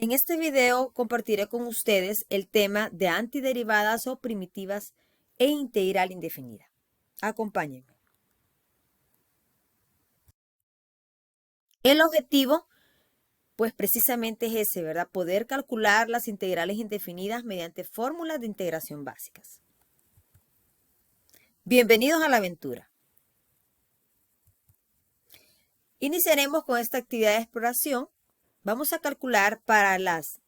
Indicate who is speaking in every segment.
Speaker 1: En este video compartiré con ustedes el tema de antiderivadas o primitivas e integral indefinida. Acompáñenme. El objetivo, pues precisamente es ese, ¿verdad? Poder calcular las integrales indefinidas mediante fórmulas de integración básicas. Bienvenidos a la aventura. Iniciaremos con esta actividad de exploración. Vamos a calcular para las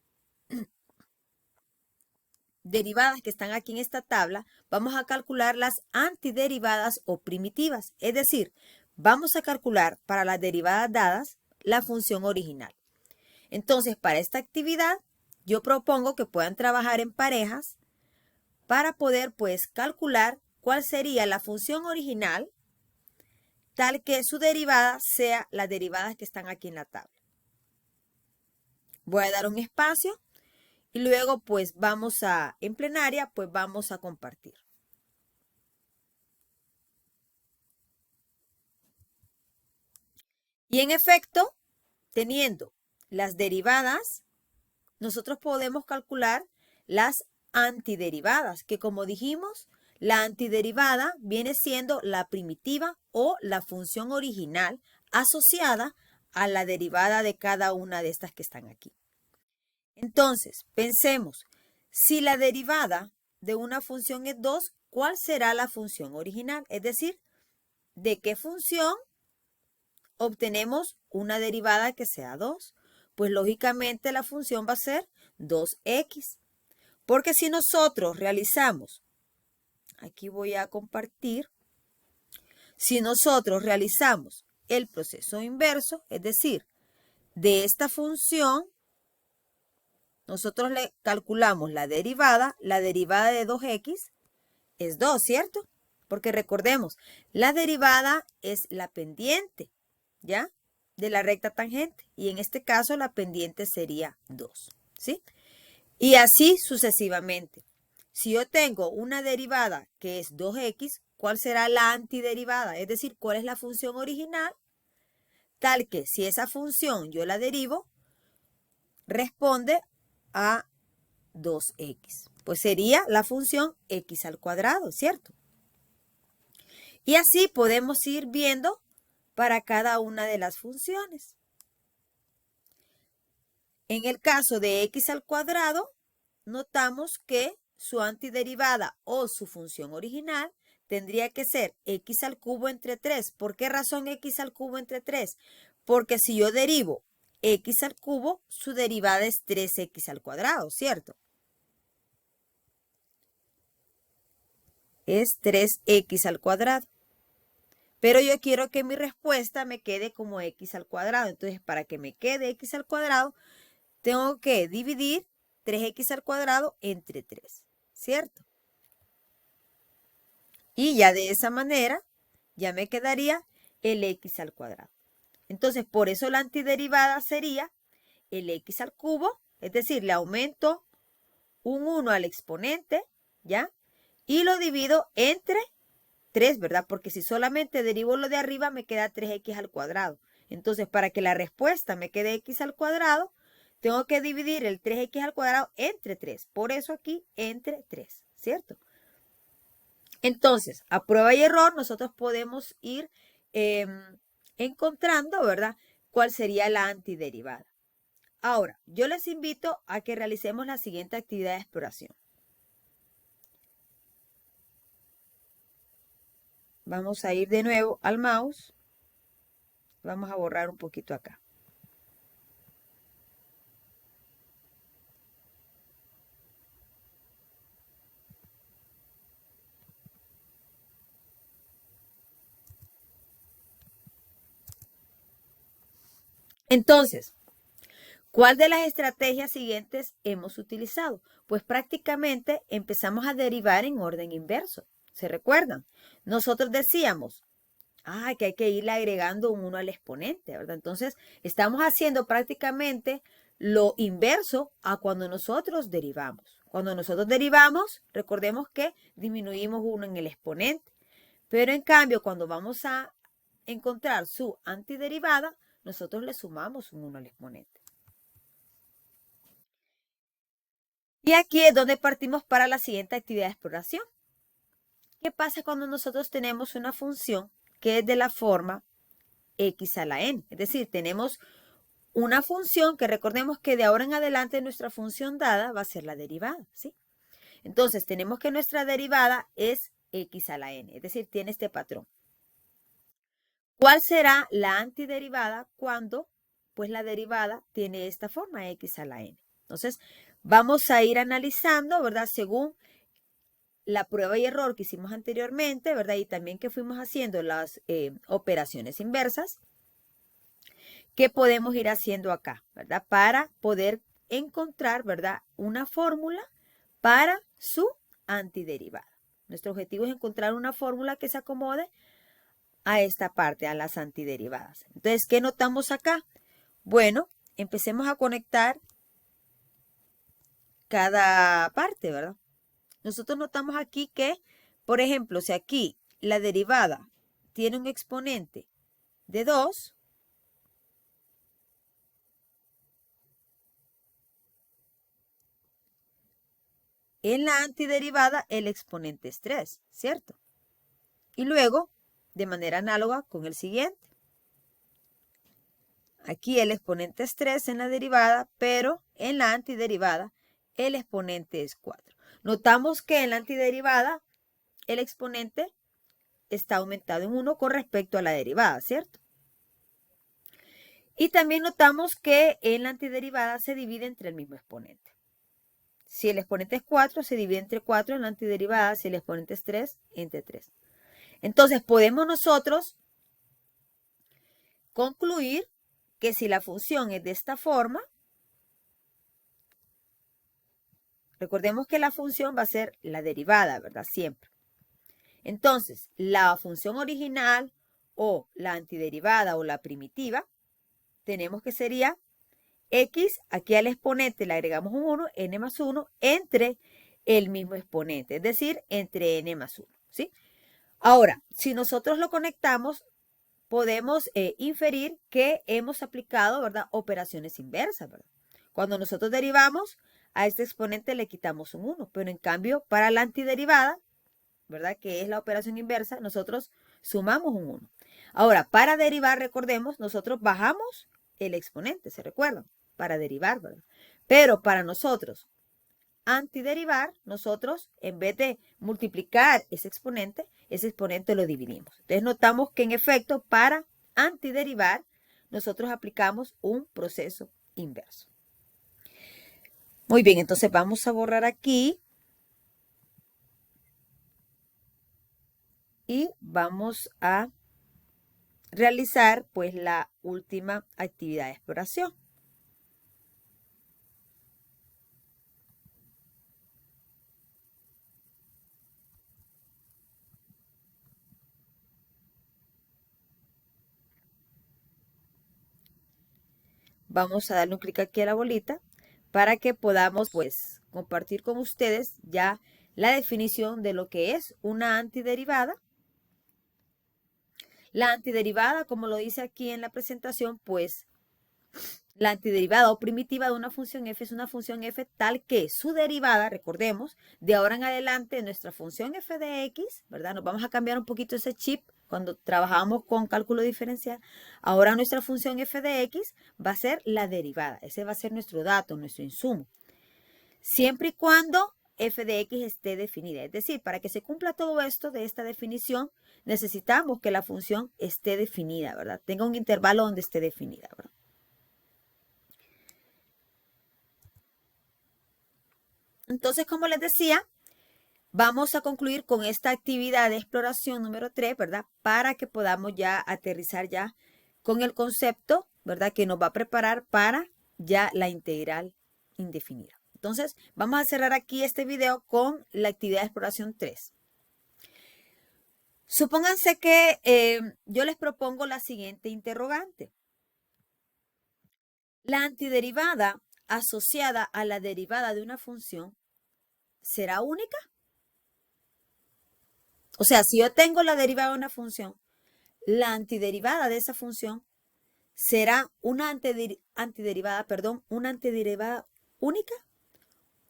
Speaker 1: derivadas que están aquí en esta tabla, vamos a calcular las antiderivadas o primitivas. Es decir, vamos a calcular para las derivadas dadas la función original. Entonces, para esta actividad, yo propongo que puedan trabajar en parejas para poder, pues, calcular cuál sería la función original tal que su derivada sea las derivadas que están aquí en la tabla. Voy a dar un espacio y luego, pues, en plenaria, pues, vamos a compartir. Y en efecto, teniendo las derivadas, nosotros podemos calcular las antiderivadas, que como dijimos, la antiderivada viene siendo la primitiva o la función original asociada a la derivada de cada una de estas que están aquí. Entonces, pensemos, si la derivada de una función es 2, ¿cuál será la función original? Es decir, ¿de qué función obtenemos una derivada que sea 2? Pues lógicamente la función va a ser 2x. Porque si nosotros realizamos, aquí voy a compartir, si nosotros realizamos el proceso inverso, es decir, de esta función, nosotros le calculamos la derivada de 2x es 2, ¿cierto? Porque recordemos, la derivada es la pendiente, ¿ya? De la recta tangente. Y en este caso la pendiente sería 2, ¿sí? Y así sucesivamente. Si yo tengo una derivada que es 2x, ¿cuál será la antiderivada? Es decir, ¿cuál es la función original? Tal que si esa función yo la derivo, responde a 2x. Pues sería la función x al cuadrado, ¿cierto? Y así podemos ir viendo para cada una de las funciones. En el caso de x al cuadrado, notamos que su antiderivada o su función original tendría que ser x al cubo entre 3. ¿Por qué razón x al cubo entre 3? Porque si yo derivo x al cubo, su derivada es 3x al cuadrado, ¿cierto? Es 3x al cuadrado. Pero yo quiero que mi respuesta me quede como x al cuadrado. Entonces, para que me quede x al cuadrado, tengo que dividir 3x al cuadrado entre 3, ¿cierto? Y ya de esa manera, ya me quedaría el x al cuadrado. Entonces, por eso la antiderivada sería el x al cubo, es decir, le aumento un 1 al exponente, ¿ya? Y lo divido entre 3, ¿verdad? Porque si solamente derivo lo de arriba, me queda 3x al cuadrado. Entonces, para que la respuesta me quede x al cuadrado, tengo que dividir el 3x al cuadrado entre 3. Por eso aquí, entre 3, ¿cierto? Entonces, a prueba y error, nosotros podemos ir encontrando, ¿verdad?, cuál sería la antiderivada. Ahora, yo les invito a que realicemos la siguiente actividad de exploración. Vamos a ir de nuevo al mouse. Vamos a borrar un poquito acá. Entonces, ¿cuál de las estrategias siguientes hemos utilizado? Pues prácticamente empezamos a derivar en orden inverso. ¿Se recuerdan? Nosotros decíamos, que hay que irle agregando un 1 al exponente, ¿verdad? Entonces, estamos haciendo prácticamente lo inverso a cuando nosotros derivamos. Cuando nosotros derivamos, recordemos que disminuimos 1 en el exponente. Pero en cambio, cuando vamos a encontrar su antiderivada, nosotros le sumamos un 1 al exponente. Y aquí es donde partimos para la siguiente actividad de exploración. ¿Qué pasa cuando nosotros tenemos una función que es de la forma x a la n? Es decir, tenemos una función que recordemos que de ahora en adelante nuestra función dada va a ser la derivada, ¿sí? Entonces, tenemos que nuestra derivada es x a la n, es decir, tiene este patrón. ¿Cuál será la antiderivada cuando, pues, la derivada tiene esta forma, x a la n? Entonces, vamos a ir analizando, ¿verdad? Según la prueba y error que hicimos anteriormente, ¿verdad? Y también que fuimos haciendo las operaciones inversas, ¿qué podemos ir haciendo acá, ¿verdad? Para poder encontrar, ¿verdad? Una fórmula para su antiderivada. Nuestro objetivo es encontrar una fórmula que se acomode a esta parte, a las antiderivadas. Entonces, ¿qué notamos acá? Bueno, empecemos a conectar cada parte, ¿verdad? Nosotros notamos aquí que, por ejemplo, si aquí la derivada tiene un exponente de 2, en la antiderivada el exponente es 3, ¿cierto? Y luego, de manera análoga con el siguiente. Aquí el exponente es 3 en la derivada, pero en la antiderivada el exponente es 4. Notamos que en la antiderivada el exponente está aumentado en 1 con respecto a la derivada, ¿cierto? Y también notamos que en la antiderivada se divide entre el mismo exponente. Si el exponente es 4, se divide entre 4 en la antiderivada. Si el exponente es 3, entre 3. Entonces, podemos nosotros concluir que si la función es de esta forma, recordemos que la función va a ser la derivada, ¿verdad? Siempre. Entonces, la función original o la antiderivada o la primitiva, tenemos que sería x, aquí al exponente le agregamos un 1, n más 1, entre el mismo exponente, es decir, entre n más 1, ¿sí? Ahora, si nosotros lo conectamos, podemos inferir que hemos aplicado, ¿verdad?, operaciones inversas, ¿verdad? Cuando nosotros derivamos, a este exponente le quitamos un 1, pero en cambio, para la antiderivada, ¿verdad?, que es la operación inversa, nosotros sumamos un 1. Ahora, para derivar, recordemos, nosotros bajamos el exponente, ¿se recuerdan? Para derivar, ¿verdad? Pero para nosotros antiderivar, nosotros en vez de multiplicar ese exponente lo dividimos. Entonces notamos que en efecto para antiderivar nosotros aplicamos un proceso inverso. Muy bien, entonces vamos a borrar aquí y vamos a realizar pues la última actividad de exploración. Vamos a darle un clic aquí a la bolita para que podamos pues compartir con ustedes ya la definición de lo que es una antiderivada. La antiderivada, como lo dice aquí en la presentación, pues la antiderivada o primitiva de una función f es una función f tal que su derivada, recordemos, de ahora en adelante nuestra función f de x, ¿verdad? Nos vamos a cambiar un poquito ese chip cuando trabajamos con cálculo diferencial. Ahora nuestra función f de x va a ser la derivada. Ese va a ser nuestro dato, nuestro insumo. Siempre y cuando f de x esté definida. Es decir, para que se cumpla todo esto de esta definición, necesitamos que la función esté definida, ¿verdad? Tenga un intervalo donde esté definida, ¿verdad? Entonces, como les decía, vamos a concluir con esta actividad de exploración número 3, ¿verdad? Para que podamos ya aterrizar ya con el concepto, ¿verdad? Que nos va a preparar para ya la integral indefinida. Entonces, vamos a cerrar aquí este video con la actividad de exploración 3. Supónganse que yo les propongo la siguiente interrogante. La antiderivada asociada a la derivada de una función ¿será única? O sea, si yo tengo la derivada de una función, la antiderivada de esa función será una antiderivada única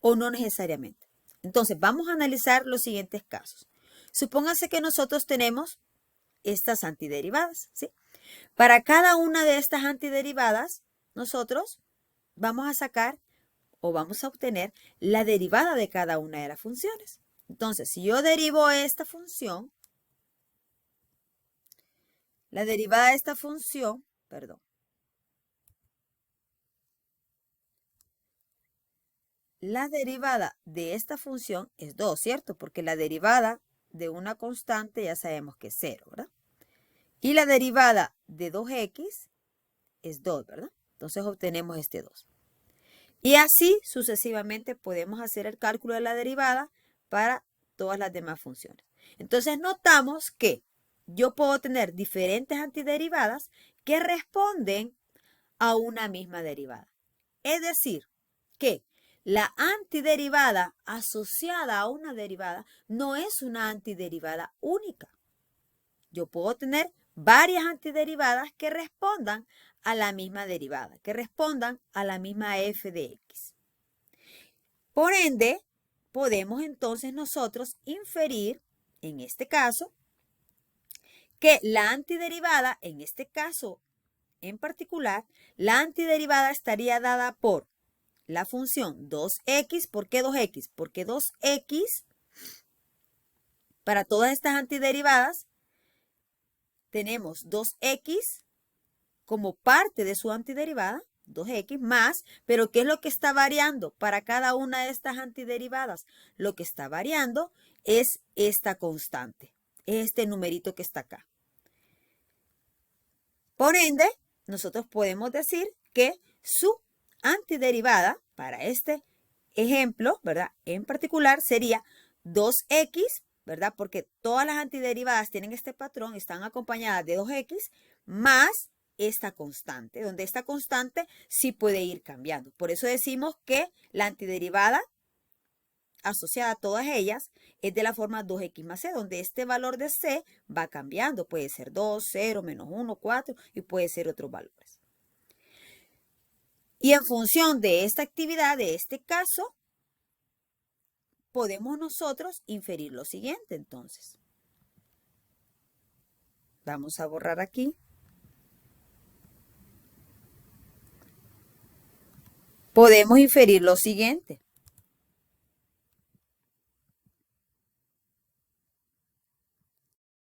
Speaker 1: o no necesariamente. Entonces, vamos a analizar los siguientes casos. Supóngase que nosotros tenemos estas antiderivadas, ¿sí? Para cada una de estas antiderivadas, nosotros vamos a sacar o vamos a obtener la derivada de cada una de las funciones. Entonces, si yo derivo esta función, la derivada de esta función, la derivada de esta función es 2, ¿cierto? Porque la derivada de una constante ya sabemos que es 0, ¿verdad? Y la derivada de 2x es 2, ¿verdad? Entonces obtenemos este 2. Y así sucesivamente podemos hacer el cálculo de la derivada para todas las demás funciones. Entonces notamos que yo puedo tener diferentes antiderivadas que responden a una misma derivada. Es decir, que la antiderivada asociada a una derivada no es una antiderivada única. Yo puedo tener varias antiderivadas que respondan a la misma derivada, que respondan a la misma f de x. Por ende, podemos entonces nosotros inferir, en este caso, que la antiderivada, en este caso en particular, la antiderivada estaría dada por la función 2x. ¿Por qué 2x? Porque 2x, para todas estas antiderivadas, tenemos 2x como parte de su antiderivada, 2x más, pero ¿qué es lo que está variando para cada una de estas antiderivadas? Lo que está variando es esta constante, este numerito que está acá. Por ende, nosotros podemos decir que su antiderivada para este ejemplo, ¿verdad? En particular sería 2x, ¿verdad? Porque todas las antiderivadas tienen este patrón, están acompañadas de 2x más esta constante, donde esta constante sí puede ir cambiando. Por eso decimos que la antiderivada asociada a todas ellas es de la forma 2x más c, donde este valor de c va cambiando. Puede ser 2, 0, menos 1, 4 y puede ser otros valores. Y en función de esta actividad, de este caso, podemos nosotros inferir lo siguiente entonces. Vamos a borrar aquí. Podemos inferir lo siguiente.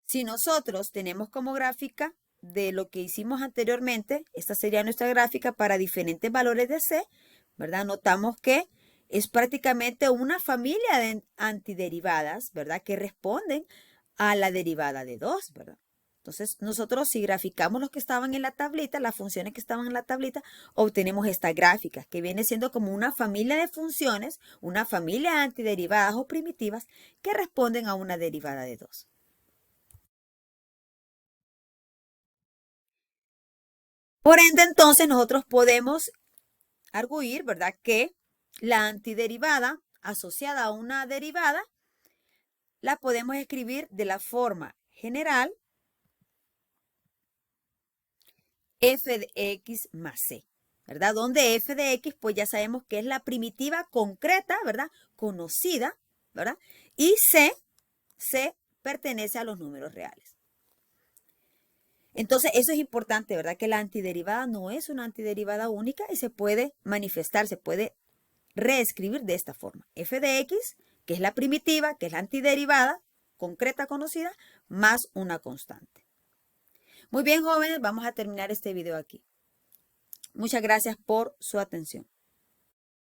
Speaker 1: Si nosotros tenemos como gráfica de lo que hicimos anteriormente, esta sería nuestra gráfica para diferentes valores de C, ¿verdad? Notamos que es prácticamente una familia de antiderivadas, ¿verdad? Que responden a la derivada de 2, ¿verdad? Entonces, nosotros si graficamos los que estaban en la tablita, las funciones que estaban en la tablita, obtenemos esta gráfica, que viene siendo como una familia de funciones, una familia de antiderivadas o primitivas que responden a una derivada de 2. Por ende, entonces, nosotros podemos arguir, ¿verdad?, que la antiderivada asociada a una derivada la podemos escribir de la forma general f de x más c, ¿verdad? Donde f de x, pues ya sabemos que es la primitiva concreta, ¿verdad?, conocida, ¿verdad? Y c pertenece a los números reales. Entonces, eso es importante, ¿verdad? Que la antiderivada no es una antiderivada única y se puede manifestar, se puede reescribir de esta forma. F de x, que es la primitiva, que es la antiderivada concreta conocida, más una constante. Muy bien, jóvenes, vamos a terminar este video aquí. Muchas gracias por su atención.